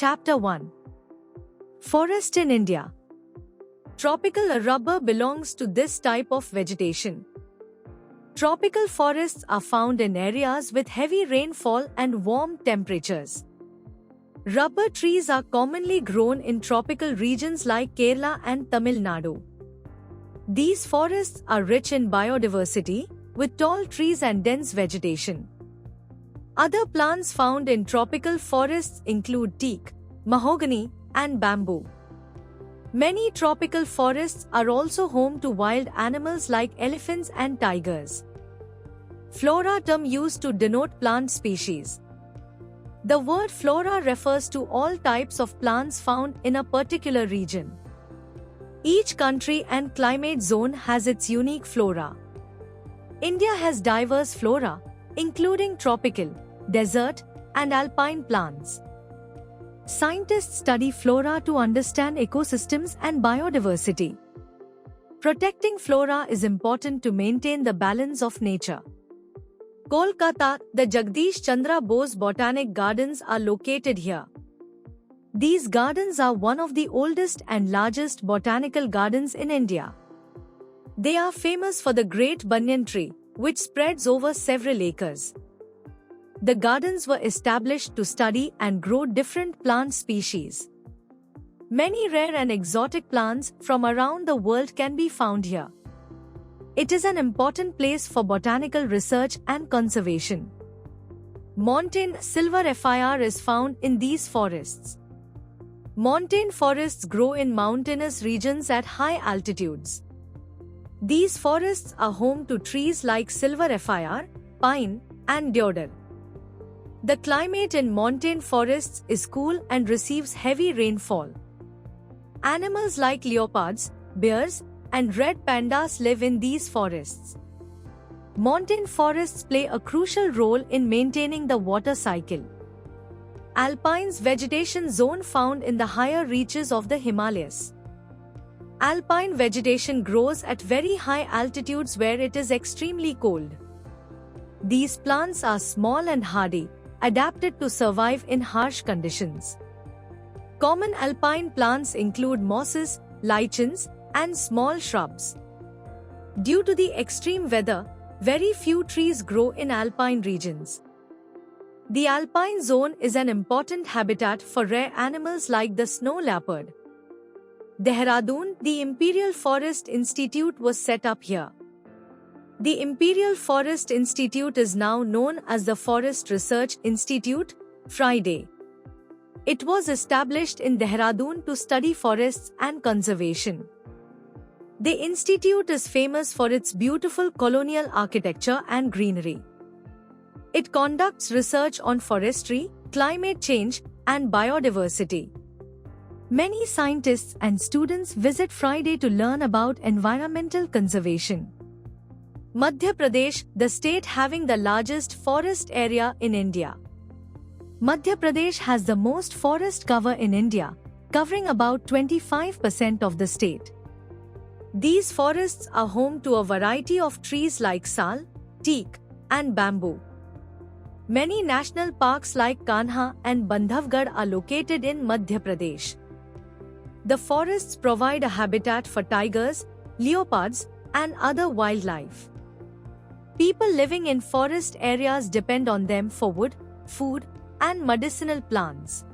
Chapter 1. Forest in India. Tropical rubber belongs to this type of vegetation. Tropical forests are found in areas with heavy rainfall and warm temperatures. Rubber trees are commonly grown in tropical regions like Kerala and Tamil Nadu. These forests are rich in biodiversity, with tall trees and dense vegetation. Other plants found in tropical forests include teak, mahogany, and bamboo. Many tropical forests are also home to wild animals like elephants and tigers. Flora term used to denote plant species. The word flora refers to all types of plants found in a particular region. Each country and climate zone has its unique flora. India has diverse flora, including tropical, desert, and alpine plants. Scientists study flora to understand ecosystems and biodiversity. Protecting flora is important to maintain the balance of nature. Kolkata, the Jagdish Chandra Bose Botanic Gardens are located here. These gardens are one of the oldest and largest botanical gardens in India. They are famous for the great banyan tree, which spreads over several acres. The gardens were established to study and grow different plant species. Many rare and exotic plants from around the world can be found here. It is an important place for botanical research and conservation. Montane silver fir is found in these forests. Montane forests grow in mountainous regions at high altitudes. These forests are home to trees like silver fir, pine, and deodar. The climate in montane forests is cool and receives heavy rainfall. Animals like leopards, bears, and red pandas live in these forests. Montane forests play a crucial role in maintaining the water cycle. Alpine's vegetation zone found in the higher reaches of the Himalayas. Alpine vegetation grows at very high altitudes where it is extremely cold. These plants are small and hardy, adapted to survive in harsh conditions. Common alpine plants include mosses, lichens, and small shrubs. Due to the extreme weather, very few trees grow in alpine regions. The alpine zone is an important habitat for rare animals like the snow leopard. Dehradun, the Imperial Forest Institute was set up here. The Imperial Forest Institute is now known as the Forest Research Institute, FRIDE. It was established in Dehradun to study forests and conservation. The institute is famous for its beautiful colonial architecture and greenery. It conducts research on forestry, climate change, and biodiversity. Many scientists and students visit FRIDE to learn about environmental conservation. Madhya Pradesh, the state having the largest forest area in India. Madhya Pradesh has the most forest cover in India, covering about 25% of the state. These forests are home to a variety of trees like sal, teak, and bamboo. Many national parks like Kanha and Bandhavgarh are located in Madhya Pradesh. The forests provide a habitat for tigers, leopards, and other wildlife. People living in forest areas depend on them for wood, food, and medicinal plants.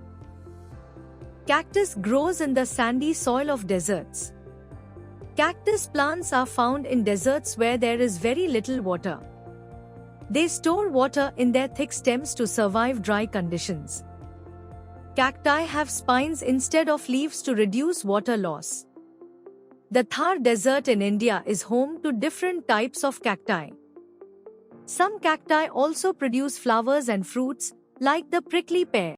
Cactus grows in the sandy soil of deserts. Cactus plants are found in deserts where there is very little water. They store water in their thick stems to survive dry conditions. Cacti have spines instead of leaves to reduce water loss. The Thar Desert in India is home to different types of cacti. Some cacti also produce flowers and fruits, like the prickly pear.